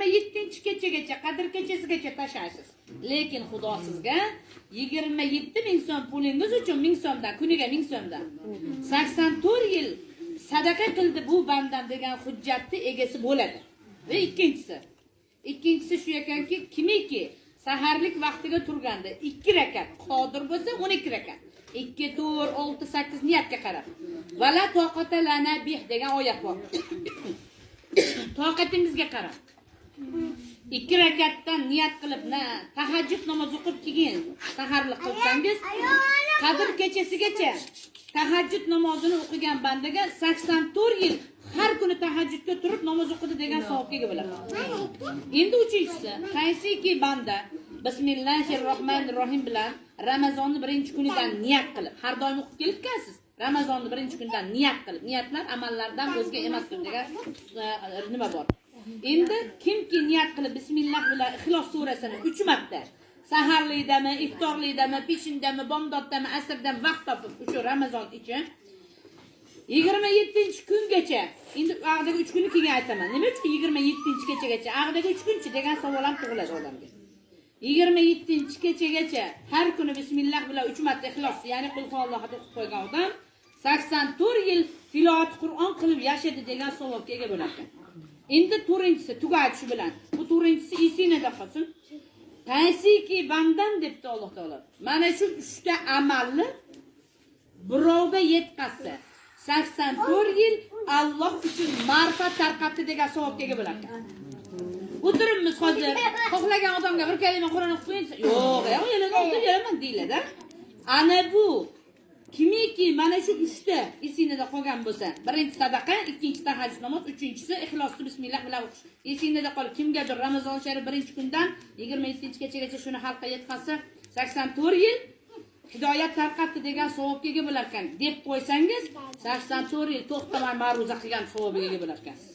27-kechagacha, qadr kechasigacha tashlaysiz. Lekin Xudo sizga 27 ming so'm pulingiz uchun 1000 so'mdan, kuniga 1000 so'mdan 84 yil sadaqa qildi bu bandam degan hujjatni egasi bo'ladi. Va ikkinchisi shu ekanki, kimiki saharlik vaqtiga turganda 2 rakat qodir bo'lsa 12 rakat. 2, 4, 6, 8 niyatga qarab. Vala toqata lana bih degan oyat bor. Toqatingizga qarab. 2 rakatdan niyat qilib, tahajjud namozi o'qib keyin saharlik qilsangiz, qadr kechasigacha tahajjud namozini o'qigan bandaga 84 yil har kuni tahajjudga turib namoz o'qidi degan savobga ega bo'ladi. Endi uchinchisi, qaysiki banda Bismillahirrohmanirrohim bilan Ramazonni 1-kunidan niyat qilib, har doim o'qib kelibsiz. Ramazonni 1-kunidan niyat qilib, niyatlar amallardan o'zga emas degan nima bor. Endi kimki niyat qilib bismillah bilan Ixlos surasini 3 marta saharlikdami, iftorlikdami, peshindami, bomdodami, asrdan vaqt topib o'sha Ramazon uchun 27-kungacha, endi og'dagi 3 kunni keyin aytaman. Nima uchun 27-kechagacha? Og'dagi 3 kunchi degan savol ham tug'iladi odamga. 27-kechagacha har kuni bismillah bilan 3 marta Ixlos, ya'ni qul huvallohu deb qo'ygan odam 84 yil tilovat Qur'on qilib yashadi degan savobga ega bo'ladi. Endi to'rinchisi tugaydi shu bilan. Bu to'rinchisi esingizda qolsin. Qaysiki bandan debdi Alloh taolo. Mana shu 3 ta amalni birovga yetkazsa 84 yil Alloh uchun ma'rifat tarqatdi degan savobga ega bo'ladi. O'tiribmiz hozir. Xohlagan odamga bir kalima Qur'on o'qib qo'ysa, yo'q, yelaman deyiladi. Ana bu kimiki mana shu 3 ta esingizda qolgan bo'lsa, birinchi sadaqa, ikkinchi tahajjud namoz, uchinchisi ixlosni bismillah bilan o'qish. Esingizda qolib, kimgadir Ramazon sharif 1-kundan 27-kechagacha shuni xalqqa yetkazsa, 84 yil hidoyat tarqatdi degan savobga ega bo'lar ekan deb qo'ysangiz, 84 yil to'xtamay ma'ruza qilgan savobga ega bo'lar ekansiz.